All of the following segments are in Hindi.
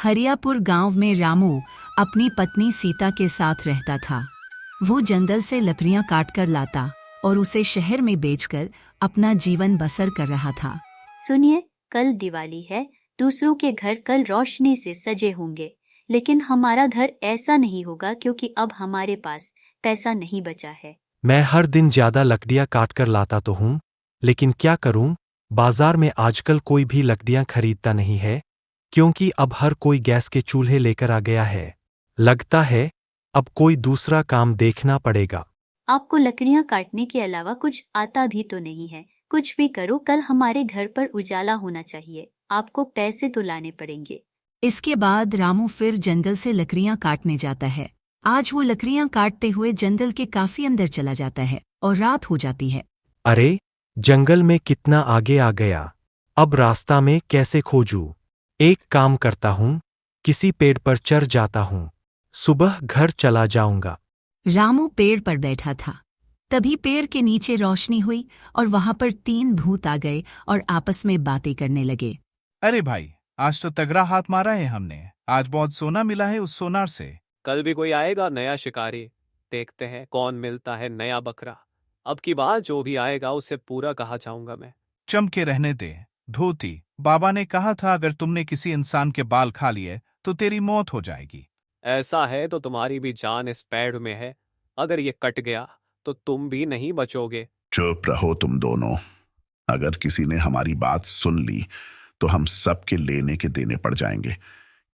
हरियापुर गांव में रामू अपनी पत्नी सीता के साथ रहता था। वो जंगल से लकड़ियां काट कर लाता और उसे शहर में बेचकर अपना जीवन बसर कर रहा था। सुनिए, कल दिवाली है, दूसरों के घर कल रोशनी से सजे होंगे, लेकिन हमारा घर ऐसा नहीं होगा क्योंकि अब हमारे पास पैसा नहीं बचा है। मैं हर दिन ज्यादा लकड़ियां काट कर लाता तो हूँ, लेकिन क्या करूँ, बाजार में आजकल कोई भी लकड़ियां खरीदता नहीं है, क्योंकि अब हर कोई गैस के चूल्हे लेकर आ गया है। लगता है अब कोई दूसरा काम देखना पड़ेगा। आपको लकड़ियां काटने के अलावा कुछ आता भी तो नहीं है। कुछ भी करो, कल हमारे घर पर उजाला होना चाहिए। आपको पैसे तो लाने पड़ेंगे। इसके बाद रामू फिर जंगल से लकड़ियां काटने जाता है। आज वो लकड़ियां काटते हुए जंगल के काफी अंदर चला जाता है और रात हो जाती है। अरे, जंगल में कितना आगे आ गया, अब रास्ता में कैसे खोजूं? एक काम करता हूँ, किसी पेड़ पर चढ़ जाता हूँ, सुबह घर चला जाऊंगा। रामू पेड़ पर बैठा था, तभी पेड़ के नीचे रोशनी हुई और वहां पर 3 भूत आ गए और आपस में बातें करने लगे। अरे भाई, आज तो तगड़ा हाथ मारा है हमने। आज बहुत सोना मिला है उस सोनार से। कल भी कोई आएगा नया शिकारी, देखते हैं कौन मिलता है नया बकरा। अब की बार जो भी आएगा उसे पूरा कहा जाऊंगा मैं। चमके रहने दे धोती। बाबा ने कहा था अगर तुमने किसी इंसान के बाल खा लिए तो तेरी मौत हो जाएगी। ऐसा है तो तुम्हारी भी जान इस पेड़ में है, अगर ये कट गया तो तुम भी नहीं बचोगे। चुप रहो तुम दोनों। अगर किसी ने हमारी बात सुन ली तो हम सबके लेने के देने पड़ जाएंगे।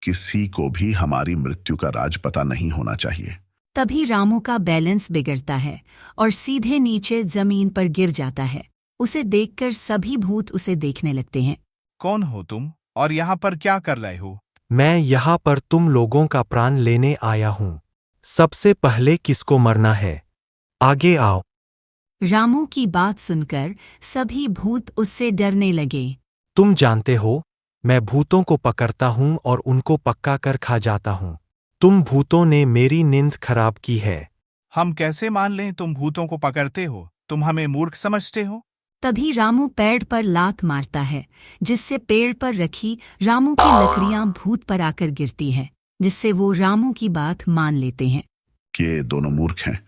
किसी को भी हमारी मृत्यु का राज पता नहीं होना चाहिए। तभी रामू का बैलेंस बिगड़ता है और सीधे नीचे जमीन पर गिर जाता है। उसे देखकर सभी भूत उसे देखने लगते हैं। कौन हो तुम और यहाँ पर क्या कर रहे हो? मैं यहाँ पर तुम लोगों का प्राण लेने आया हूँ। सबसे पहले किसको मरना है? आगे आओ। रामू की बात सुनकर सभी भूत उससे डरने लगे। तुम जानते हो, मैं भूतों को पकड़ता हूँ और उनको पक्का कर खा जाता हूँ। तुम भूतों ने मेरी नींद खराब की है। हम कैसे मान लें तुम भूतों को पकड़ते हो? तुम हमें मूर्ख समझते हो? तभी रामू पेड़ पर लात मारता है, जिससे पेड़ पर रखी रामू की लकड़ियां भूत पर आकर गिरती हैं, जिससे वो रामू की बात मान लेते हैं। कि दोनों मूर्ख हैं,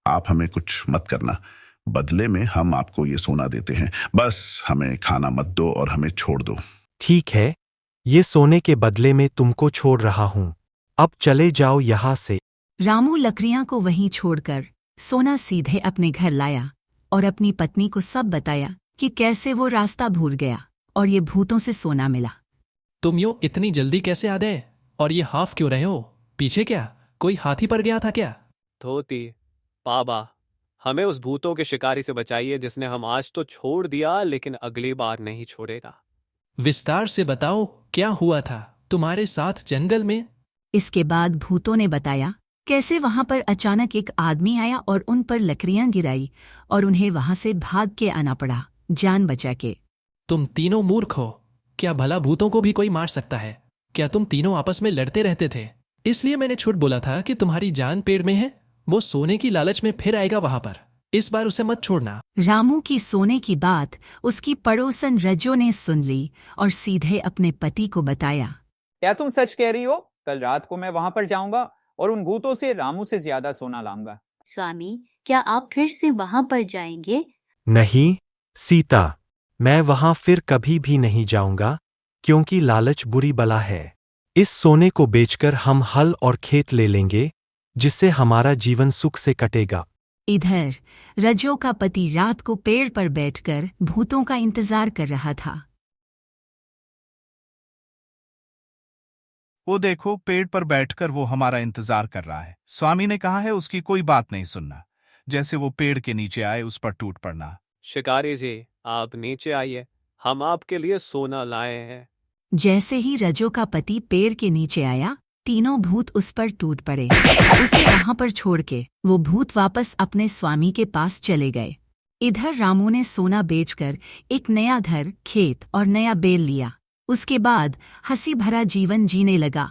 आप हमें कुछ मत करना। बदले में हम आपको ये सोना देते हैं। बस हमें खाना मत दो और हमें छोड़ दो। ठीक है, ये सोने के बदले में तुमको छोड़ रहा हूँ। अब चले जाओ यहाँ से। रामू लकड़ियां को वहीं छोड़कर सोना सीधे अपने घर लाया और अपनी पत्नी को सब बताया कि कैसे वो रास्ता भूल गया और ये भूतों से सोना मिला। तुम यूं इतनी जल्दी कैसे आ गए? और ये हाफ क्यों रहे हो? पीछे क्या कोई हाथी पर गया था क्या? धोती, बाबा, हमें उस भूतों के शिकारी से बचाइए जिसने हम आज तो छोड़ दिया लेकिन अगली बार नहीं छोड़ेगा। विस्तार से बताओ, क्या हुआ था तुम्हारे साथ जंगल में? इसके बाद भूतों ने बताया कैसे वहां पर अचानक एक आदमी आया और उन पर लकड़ियां गिराई और उन्हें वहां से भाग के आना पड़ा, जान बचा के। तुम तीनों मूर्ख हो। क्या भला भूतों को भी कोई मार सकता है? क्या तुम तीनों आपस में लड़ते रहते थे? इसलिए मैंने झूठ बोला था कि तुम्हारी जान पेड़ में है। वो सोने की लालच में फिर आएगा वहां पर। इस बार उसे मत छोड़ना। रामू की सोने की बात उसकी पड़ोसन रजो ने सुन ली और सीधे अपने पति को बताया। क्या तुम सच कह रही हो? कल रात को मैं वहां पर जाऊंगा और उन भूतों से रामू से ज्यादा सोना लाऊंगा। स्वामी, क्या आप फिर से वहां पर जाएंगे? नहीं सीता, मैं वहां फिर कभी भी नहीं जाऊंगा, क्योंकि लालच बुरी बला है। इस सोने को बेचकर हम हल और खेत ले लेंगे, जिससे हमारा जीवन सुख से कटेगा। इधर रजो का पति रात को पेड़ पर बैठकर भूतों का इंतजार कर रहा था। वो देखो, पेड़ पर बैठकर वो हमारा इंतजार कर रहा है। स्वामी ने कहा है उसकी कोई बात नहीं सुनना। जैसे वो पेड़ के नीचे आए उस पर टूट पड़ना। शिकारी जी, आप नीचे आइए, हम आपके लिए सोना लाए हैं। जैसे ही रजो का पति पेड़ के नीचे आया, तीनों भूत उस पर टूट पड़े। उसे वहां पर छोड़ के वो भूत वापस अपने स्वामी के पास चले गए। इधर रामू ने सोना बेचकर एक नया घर, खेत और नया बैल लिया। उसके बाद हंसी भरा जीवन जीने लगा।